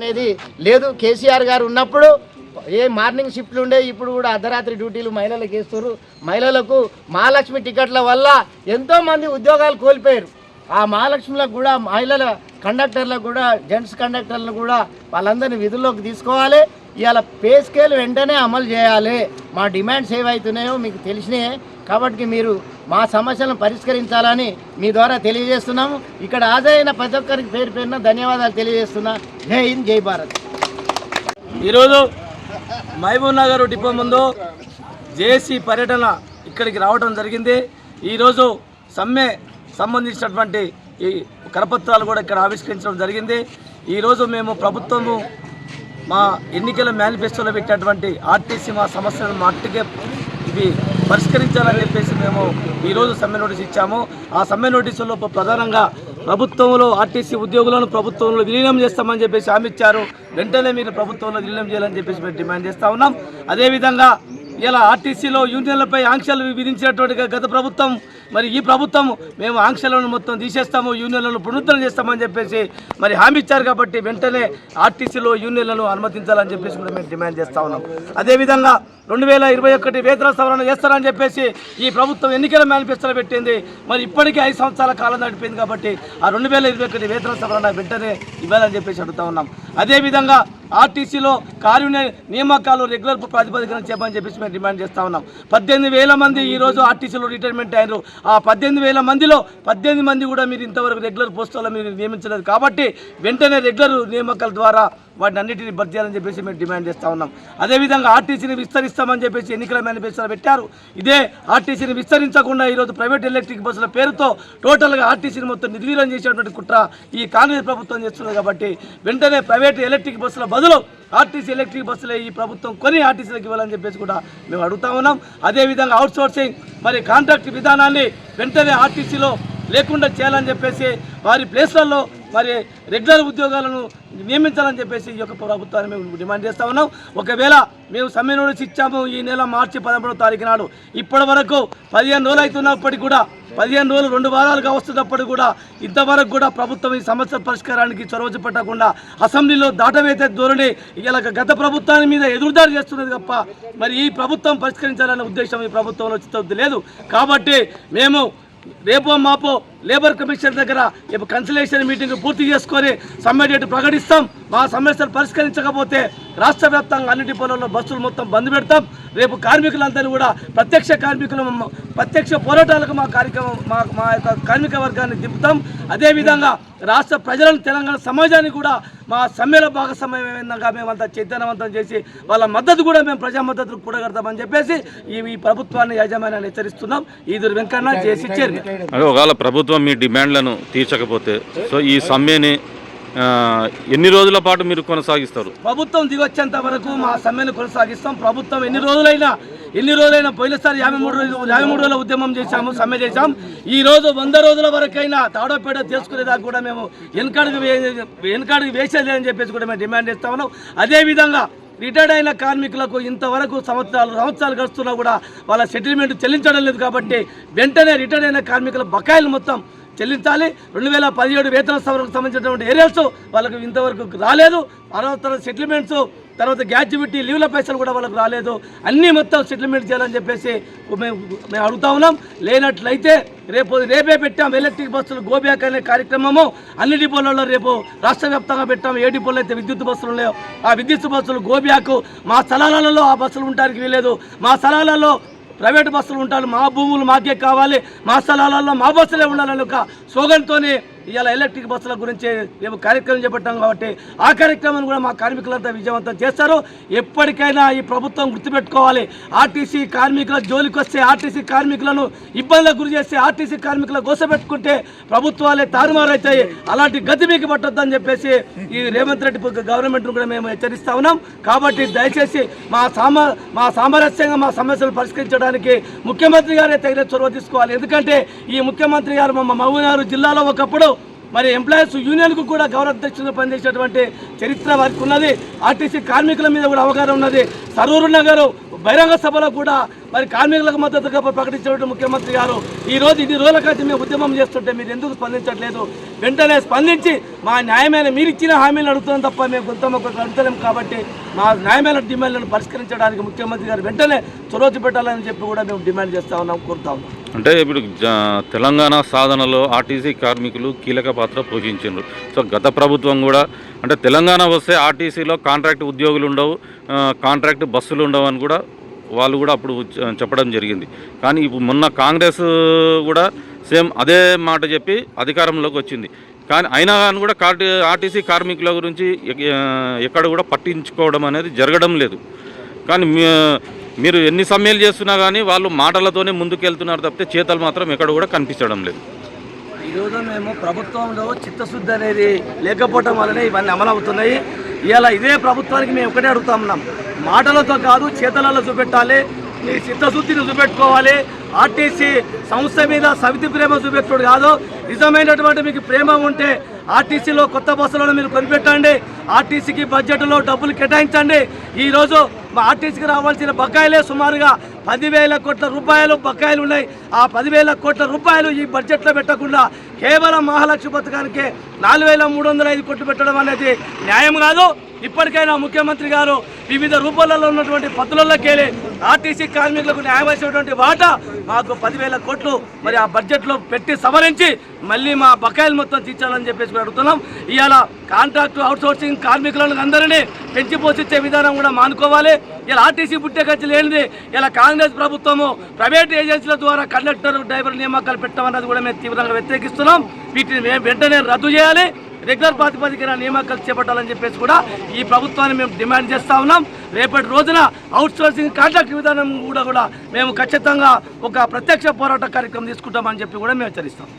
అనేది లేదు. కేసీఆర్ గారు ఉన్నప్పుడు ఏ మార్నింగ్ షిఫ్ట్లు ఉండే, ఇప్పుడు కూడా అర్ధరాత్రి డ్యూటీలు మహిళలకు వేస్తారు. మహిళలకు మహాలక్ష్మి టికెట్ల వల్ల ఎంతోమంది ఉద్యోగాలు కోల్పోయారు. ఆ మహాలక్ష్మిలకు కూడా మహిళల కండక్టర్లకు కూడా జెంట్స్ కండక్టర్లను కూడా వాళ్ళందరినీ విధుల్లోకి తీసుకోవాలి. ఇవాళ పే స్కేల్ వెంటనే అమలు చేయాలి. మా డిమాండ్స్ ఏవైతున్నాయో మీకు తెలిసినాయే కాబట్టి మీరు మా సమస్యలను పరిష్కరించాలని మీ ద్వారా తెలియజేస్తున్నాము. ఇక్కడ హాజరైన ప్రతి ఒక్కరికి పేరు పేరున ధన్యవాదాలు తెలియజేస్తున్నా. జై హింద్, జై భారత్. ఈరోజు మహబూబ్ నగర్ డిపో ముందు జేఏసీ పర్యటన ఇక్కడికి రావడం జరిగింది. ఈరోజు సమ్మె సంబంధించినటువంటి ఈ కరపత్రాలు కూడా ఇక్కడ ఆవిష్కరించడం జరిగింది. ఈరోజు మేము ప్రభుత్వము మా ఎన్నికల మేనిఫెస్టోలో పెట్టినటువంటి ఆర్టీసీ మా సమస్యలను మట్టుకే ఇవి పరిష్కరించాలని చెప్పేసి మేము ఈరోజు సమ్మె నోటీస్ ఇచ్చాము. ఆ సమ్మె నోటీసులో ప్రధానంగా ప్రభుత్వంలో ఆర్టీసీ ఉద్యోగులను ప్రభుత్వంలో విలీనం చేస్తామని చెప్పేసి హామీ ఇచ్చారు. వెంటనే మీరు ప్రభుత్వంలో విలీనం చేయాలని చెప్పేసి మేము డిమాండ్ చేస్తూ ఉన్నాం. అదేవిధంగా ఇలా ఆర్టీసీలో యూనియన్లపై ఆంక్షలు విధించినటువంటి గత ప్రభుత్వం, మరి ఈ ప్రభుత్వం మేము ఆంక్షలను మొత్తం తీసేస్తాము, యూనియన్లను పునరుద్ధరణ చేస్తామని చెప్పేసి మరి హామీ ఇచ్చారు. కాబట్టి వెంటనే ఆర్టీసీలో యూనియన్లను అనుమతించాలని చెప్పేసి కూడా మేము డిమాండ్ చేస్తూ ఉన్నాం. అదేవిధంగా 2021 వేతన సవరణ చేస్తారని చెప్పేసి ఈ ప్రభుత్వం ఎన్నికల మేనిఫెస్టోలో పెట్టింది. మరి ఇప్పటికే 5 సంవత్సరాల కాలం నడిపోయింది. కాబట్టి ఆ 2021 వేతన సవరణ వెంటనే ఇవ్వాలని చెప్పేసి అడుగుతా ఉన్నాం. అదేవిధంగా ఆర్టీసీలో కార్మిక నియామకాలు రెగ్యులర్ ప్రాతిపదికన చేయమని చెప్పేసి మేము డిమాండ్ చేస్తూ ఉన్నాం. 18,000 మంది ఈరోజు ఆర్టీసీలో రిటైర్మెంట్ అయ్యారు. ఆ 18,000 మందిలో 18 మంది కూడా మీరు ఇంతవరకు రెగ్యులర్ పోస్టుల్లో మీరు నియమించలేదు. కాబట్టి వెంటనే రెగ్యులర్ నియామకాల ద్వారా వాటిని అన్నింటినీ భర్తీ చేయాలని చెప్పేసి మేము డిమాండ్ చేస్తూ ఉన్నాం. అదేవిధంగా ఆర్టీసీని విస్తరిస్తామని చెప్పేసి ఎన్నికల మేనిఫెస్టోలో పెట్టారు. ఇదే ఆర్టీసీని విస్తరించకుండా ఈరోజు ప్రైవేట్ ఎలక్ట్రిక్ బస్సుల పేరుతో టోటల్గా ఆర్టీసీని మొత్తం నిర్వీర్యం చేసేటువంటి కుట్ర ఈ కాంగ్రెస్ ప్రభుత్వం చేస్తున్నది. కాబట్టి వెంటనే ప్రైవేట్ ఎలక్ట్రిక్ బస్సుల బదులు ఆర్టీసీ ఎలక్ట్రిక్ బస్సులే ఈ ప్రభుత్వం కొని ఆర్టీసీలకు ఇవ్వాలని చెప్పేసి కూడా మేము అడుగుతా ఉన్నాం. అదేవిధంగా అవుట్సోర్సింగ్ మరి కాంట్రాక్ట్ విధానాన్ని వెంటనే ఆర్టీసీలో లేకుండా చేయాలని చెప్పేసి వారి ప్లేస్లలో మరి రెగ్యులర్ ఉద్యోగాలను నియమించాలని చెప్పేసి ఈ యొక్క ప్రభుత్వాన్ని మేము డిమాండ్ చేస్తూ ఉన్నాం. ఒకవేళ మేము సమ్మె నోటీస్ ఇచ్చాము ఈ నెల మార్చి 13వ తారీఖు నాడు, ఇప్పటి వరకు 15 రోజులు అవుతున్నప్పటికీ కూడా 15 రోజులు 2 వారాలుగా వస్తున్నప్పటికీ కూడా ఇంతవరకు కూడా ప్రభుత్వం ఈ సమస్య పరిష్కారానికి చొరవ చూపెట్టకుండా అసెంబ్లీలో దాటవేసే ధోరణి ఇలా గత ప్రభుత్వాన్ని మీద ఎదురుదాడి చేస్తున్నది తప్ప మరి ఈ ప్రభుత్వం పరిష్కరించాలనే ఉద్దేశం ఈ ప్రభుత్వంలో చిత్తవద్దు లేదు. కాబట్టి మేము రేపో మాపో లేబర్ కమిషన్ దగ్గర కన్సల్టేషన్ మీటింగ్ పూర్తి చేసుకొని సమ్మె డేట్ ప్రకటిస్తాం. మా సమస్యలు పరిష్కరించకపోతే రాష్ట్ర వ్యాప్తంగా అన్ని డిపోలలో బస్సులు మొత్తం బంద్ పెడతాం. రేపు కార్మికులందరినీ కూడా ప్రత్యక్ష పోరాటాలకు మా కార్యక్రమం మా యొక్క కార్మిక వర్గాన్ని దింపుతాం. అదేవిధంగా రాష్ట్ర ప్రజలను తెలంగాణ సమాజాన్ని కూడా మా సమ్మెలో భాగస్వామ్యంగా మేమంతా చైతన్యవంతం చేసి వాళ్ళ మద్దతు కూడా మేము ప్రజా మద్దతు కూడగడతామని చెప్పేసి ఈ ప్రభుత్వాన్ని యాజమాన్యాన్ని హెచ్చరిస్తున్నాం. ఈదురు వెంకన్న జేసీ చైర్మన్. ఒకవేళ ప్రభుత్వం మీ డిమాండ్లను తీర్చకపోతే సో ఈ సమ్మెని ఎన్ని రోజుల పాటు మీరు కొనసాగిస్తారు? ప్రభుత్వం దిగొచ్చేంత వరకు మా సమ్మెను కొనసాగిస్తాం. ప్రభుత్వం ఎన్ని రోజులైనా పోయినసారి 53 రోజుల ఉద్యమం చేశాము, సమ్మె చేశాం. ఈ రోజు 100 రోజుల వరకైనా తాడోపేట చేసుకునేదాకా కూడా మేము వెనకాడికి వేసేది అని చెప్పేసి కూడా మేము డిమాండ్ చేస్తా ఉన్నాం. అదేవిధంగా రిటైర్డ్ అయిన కార్మికులకు ఇంతవరకు సంవత్సరాలు గడుస్తున్నా కూడా వాళ్ళ సెటిల్మెంట్ చెల్లించడం లేదు. కాబట్టి వెంటనే రిటైర్డ్ అయిన కార్మికుల బకాయిలు మొత్తం చెల్లించాలి. 2017 వేతన సవరణకు సంబంధించినటువంటి ఏరియాస్ వాళ్ళకు ఇంతవరకు రాలేదు. తర్వాత సెటిల్మెంట్స్, తర్వాత గ్రాడ్యుయేటీ లీవ్ల పైసలు కూడా వాళ్ళకు రాలేదు. అన్నీ మొత్తం సెటిల్మెంట్ చేయాలని చెప్పేసి మేము అడుగుతా ఉన్నాం. లేనట్లయితే రేపే పెట్టాం ఎలక్ట్రిక్ బస్సులు గోబ్యాక్ అనే కార్యక్రమము అన్ని డిపోలలో రేపు రాష్ట్ర వ్యాప్తంగా పెట్టాం. ఏ డిపోలో అయితే విద్యుత్ బస్సులు ఉన్నాయో ఆ విద్యుత్ బస్సులు గోబ్యాక్ మా స్థలాలలో ఆ బస్సులు ఉండడానికి వీలేదు. మా స్థలాలలో ప్రైవేట్ బస్సులు ఉంటారు. మా భూములు మాకే కావాలి, మా స్థలాలలో మా బస్సులే ఉండాలని ఒక స్లోగన్తో ఇవాళ ఎలక్ట్రిక్ బస్సుల గురించి రేపు కార్యక్రమం చేపట్టాం. కాబట్టి ఆ కార్యక్రమాన్ని కూడా మా కార్మికులంతా విజయవంతం చేస్తారు. ఎప్పటికైనా ఈ ప్రభుత్వం గుర్తుపెట్టుకోవాలి, ఆర్టీసీ కార్మికుల జోలికి వస్తే, ఆర్టీసీ కార్మికులను ఇబ్బందులకు గురి చేస్తే, ఆర్టీసీ కార్మికుల గోసపెట్టుకుంటే ప్రభుత్వాలే తారుమారైతాయి. అలాంటి గతి మీకు పట్టొద్దని చెప్పేసి ఈ రేవంత్ రెడ్డి గవర్నమెంట్ను కూడా మేము హెచ్చరిస్తా ఉన్నాం. కాబట్టి దయచేసి మా సామరస్యంగా మా సమస్యలు పరిష్కరించడానికి ముఖ్యమంత్రి గారే తగిన చొరవ తీసుకోవాలి. ఎందుకంటే ఈ ముఖ్యమంత్రి గారు మా మహబూబ్నగర్ జిల్లాలో ఒకప్పుడు మరి ఎంప్లాయీస్ యూనియన్కు కూడా గౌరవాధ్యక్షులుగా పనిచేసేటువంటి చరిత్ర వారికి ఉన్నది. ఆర్టీసీ కార్మికుల మీద కూడా అవగాహన ఉన్నది. సరూర్ నగర్ బహిరంగ సభలో కూడా మరి కార్మికులకు మద్దతుగా ప్రకటించినటువంటి ముఖ్యమంత్రి గారు ఈరోజు ఇన్ని రోజుల క్రితం మేము ఉద్యమం చేస్తుంటే మీరు ఎందుకు స్పందించట్లేదు? వెంటనే స్పందించి మా న్యాయమైన మీరు ఇచ్చిన హామీలు అడుగుతున్నాం తప్ప మేము గుంతమ్మకు అడుగుతలేం కాబట్టి మా న్యాయమైన డిమాండ్లను పరిష్కరించడానికి ముఖ్యమంత్రి గారు వెంటనే చొరవ చూపెట్టాలని చెప్పి కూడా మేము డిమాండ్ చేస్తా ఉన్నాం, కోరుతా ఉన్నాం. అంటే ఇప్పుడు తెలంగాణ సాధనలో ఆర్టీసీ కార్మికులు కీలక పాత్ర పోషించారు. సో గత ప్రభుత్వం కూడా అంటే తెలంగాణ వస్తే ఆర్టీసీలో కాంట్రాక్ట్ ఉద్యోగులు ఉండవు, కాంట్రాక్ట్ బస్సులు ఉండవు అని కూడా వాళ్ళు కూడా అప్పుడు చెప్పడం జరిగింది. కానీ ఇప్పుడు మొన్న కాంగ్రెస్ కూడా సేమ్ అదే మాట చెప్పి అధికారంలోకి వచ్చింది. కానీ అయినా కానీ కూడా ఆర్టీసీ కార్మికుల గురించి ఎక్కడ కూడా పట్టించుకోవడం అనేది జరగడం లేదు. కానీ మీరు ఎన్ని సమ్మెలు చేస్తున్నా కానీ వాళ్ళు మాటలతోనే ముందుకెళ్తున్నారు తప్పితే చేతలు మాత్రం ఎక్కడ కూడా కనిపించడం లేదు. ఈరోజు మేము ప్రభుత్వంలో చిత్తశుద్ధి అనేది లేకపోవడం వల్లనే ఇవన్నీ అమలవుతున్నాయి. ఇవాళ ఇదే ప్రభుత్వానికి మేము ఒకటే అడుగుతా ఉన్నాం, మాటలతో కాదు చేతలలో చూపెట్టాలి, మీ చిత్తశుద్ధిని చూపెట్టుకోవాలి. ఆర్టీసీ సంస్థ మీద సవితి ప్రేమ చూపెట్టుకోడు కాదు, నిజమైనటువంటి మీకు ప్రేమ ఉంటే ఆర్టీసీలో కొత్త బస్సులను మీరు కొనిపెట్టండి, ఆర్టీసీకి బడ్జెట్లో డబ్బులు కేటాయించండి. ఈరోజు మా ఆర్టీసీకి రావాల్సిన బకాయిలే సుమారుగా 10,000 కోట్ల రూపాయలు బకాయిలు ఉన్నాయి. ఆ 10,000 కోట్ల రూపాయలు ఈ బడ్జెట్లో పెట్టకుండా కేవలం మహాలక్ష్మి పథకానికి 4,305 కోట్లు పెట్టడం అనేది న్యాయం కాదు. ఇప్పటికైనా ముఖ్యమంత్రి గారు వివిధ రూపాలలో ఉన్నటువంటి పద్ధతుల్లోకెళ్ళి ఆర్టీసీ కార్మికులకు న్యాయమైనటువంటి వాటా మాకు 10,000 కోట్లు మరి ఆ బడ్జెట్లో పెట్టి సవరించి మళ్ళీ మా బకాయిలు మొత్తం తీర్చాలని చెప్పేసి అడుగుతున్నాం. ఇవాళ కాంట్రాక్టు అవుట్సోర్సింగ్ కార్మికులను అందరినీ పెంచి పోషించే విధానం కూడా మానుకోవాలి. ఇలా ఆర్టీసీ పుట్టే ఖర్చు లేనిది ఇలా కాంగ్రెస్ ప్రభుత్వము ప్రైవేట్ ఏజెన్సీల ద్వారా కండక్టర్ డ్రైవర్ నియామకాలు పెట్టమన్నది కూడా మేము తీవ్రంగా వ్యతిరేకిస్తున్నాం. వీటిని వెంటనే రద్దు చేయాలి, రెగ్యులర్ ప్రాతిపదికన నియామకాలు చేపట్టాలని చెప్పేసి కూడా ఈ ప్రభుత్వాన్ని మేము డిమాండ్ చేస్తూ ఉన్నాం. రేపటి రోజున అవుట్సోర్సింగ్ కాంట్రాక్ట్ విధానం కూడా మేము ఖచ్చితంగా ఒక ప్రత్యక్ష పోరాట కార్యక్రమం తీసుకుంటామని చెప్పి కూడా మేము హెచ్చరిస్తాం.